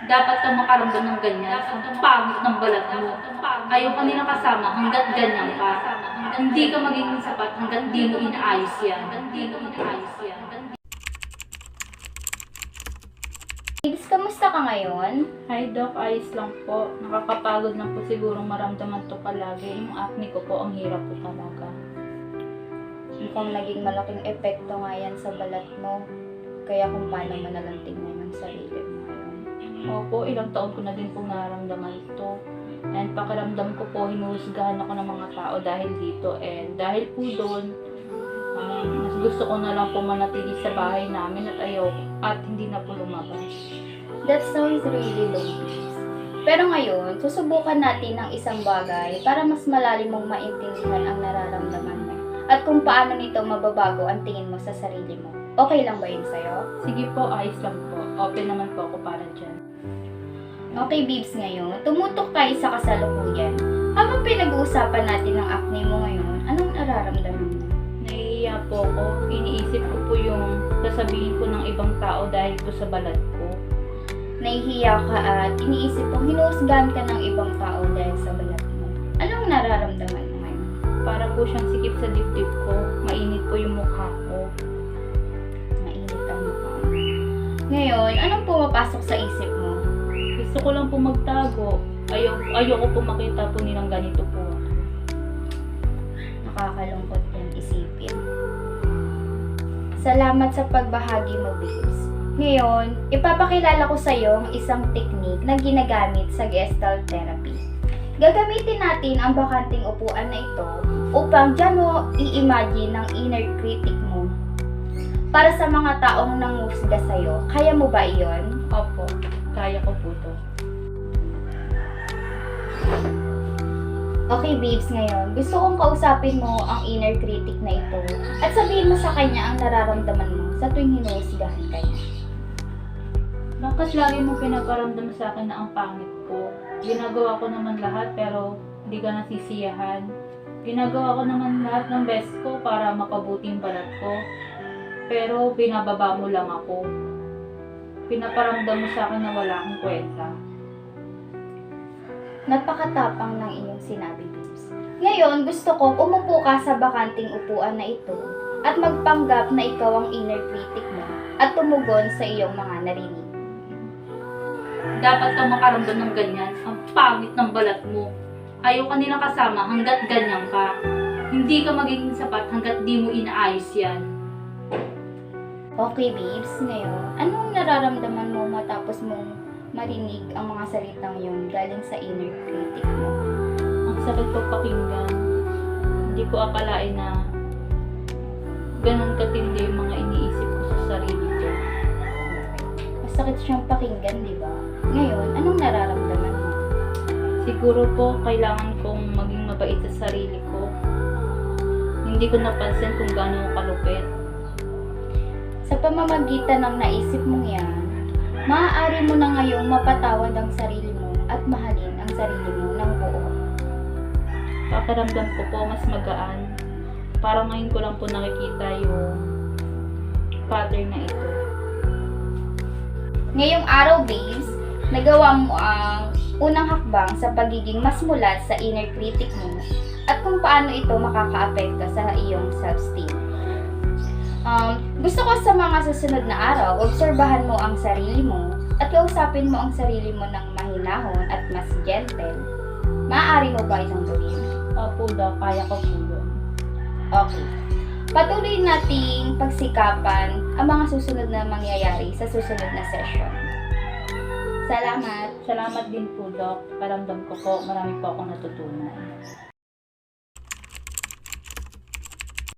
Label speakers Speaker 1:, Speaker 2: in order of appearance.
Speaker 1: Dapat kang makaramdam ng ganyan. Ang pangit ng balat mo. Ayaw ka nila kasama hanggat ganyan ka. Hindi ka magiging sapat hanggat di mo inaayos yan.
Speaker 2: Bibs, kamusta ka ngayon?
Speaker 1: Hi Doc, ayos lang po. Nakakapagod na po sigurong maramdaman to palagi. Yung acne ko po, ang hirap po talaga.
Speaker 2: Mukhang naging malaking epekto nga yan sa balat mo. Kaya kung paano mo nalang tingnan ang sarili mo ngayon.
Speaker 1: Opo, ilang taon ko na din pong nararamdaman ito. And pakiramdam ko po, hinuhusgahan ako ng mga tao dahil dito. And dahil po doon, mas gusto ko na lang po manatili sa bahay namin at hindi na po lumabas.
Speaker 2: That sounds really lonely. Pero ngayon, susubukan natin ng isang bagay para mas malalim mong maintindihan ang nararamdaman mo. At kung paano nito mababago ang tingin mo sa sarili mo. Okay lang ba yun sa'yo?
Speaker 1: Sige po, ayos lang po. Open naman po ako para dyan.
Speaker 2: Okay, Bibs, ngayon, tumutok tayo sa kasalukuyan. Habang pinag-uusapan natin ang acne mo ngayon, anong nararamdaman mo?
Speaker 1: Nahihiya po ako. Iniisip ko po yung sasabihin ko ng ibang tao dahil po sa balat ko.
Speaker 2: Nahihiya ka at iniisip mong hinuhusgahan ka ng ibang tao dahil sa balat mo. Anong nararamdaman mo ngayon?
Speaker 1: Para po siyang sikip sa dibdib ko. Mainit po yung mukha ko.
Speaker 2: Mainit ang mukha mo. Ngayon, anong pumapasok sa isip mo?
Speaker 1: Gusto ko lang po magtago. Ayoko po makita po nilang ganito po.
Speaker 2: Nakakalungkot yan isipin. Salamat sa pagbahagi mo, Bibs. Ngayon, ipapakilala ko sa iyo ang isang technique na ginagamit sa Gestalt therapy. Gagamitin natin ang bakanting upuan na ito upang dyan mo i-imagine ang inner critic mo. Para sa mga taong nangusga sa'yo, kaya mo ba iyon?
Speaker 1: Opo, kaya ko po to.
Speaker 2: Okay, Babes, ngayon, gusto kong kausapin mo ang inner critic na ito at sabihin mo sa kanya ang nararamdaman mo sa tuwing hinuhusgahan ka niya.
Speaker 1: Bakit lagi mo pinaparamdam sa akin na ang pangit ko? Ginagawa ko naman lahat pero hindi ka nasisiyahan. Ginagawa ko naman lahat ng best ko para mapabuting balat ko. Pero binababa mo lang ako. Pinaparamdam mo sa akin na wala akong kwenta.
Speaker 2: Napakatapang ng iyong sinabi, Babes. Ngayon, gusto ko umupo ka sa bakanting upuan na ito at magpanggap na ikaw ang inner critic mo at tumugon sa iyong mga narinig.
Speaker 1: Dapat kang makaramdam ng ganyan. Ang pangit ng balat mo. Ayaw ka nila kasama hanggat ganyan ka. Hindi ka magiging sapat hanggat di mo inaayos yan.
Speaker 2: Okay, Babes, ngayon, anong nararamdaman mo matapos mong marinig ang mga salitang yun galing sa inner critic mo?
Speaker 1: Ang sakit po pakinggan. Hindi ko akalain na ganun katindi yung mga iniisip ko sa sarili ko.
Speaker 2: Masakit siyang pakinggan, di ba? Ngayon, anong nararamdaman mo?
Speaker 1: Siguro po, kailangan kong maging mabait sa sarili ko. Hindi ko napansin kung gaano ako kalupit.
Speaker 2: Sa pamamagitan ng naisip mong yan, maaari mo na ngayong mapatawad ang sarili mo at mahalin ang sarili mo ng buo.
Speaker 1: Pakiramdam ko po mas magaan. Parang ngayon ko lang po nakikita yung pattern na ito.
Speaker 2: Ngayong araw, Babes, nagawa mo ang unang hakbang sa pagiging mas mulat sa inner critic mo at kung paano ito makakaapekto sa iyong self-esteem. Gusto ko sa mga susunod na araw, obserbahan mo ang sarili mo at kausapin mo ang sarili mo ng mahinahon at mas gentle. Maaari mo ba itong gawin?
Speaker 1: Opo daw, kaya ko po yun.
Speaker 2: Okay. Patuloy nating pagsikapan ang mga susunod na mangyayari sa susunod na session. Salamat!
Speaker 1: Salamat din po, Doc. Paramdam ko po, marami po akong natutunan.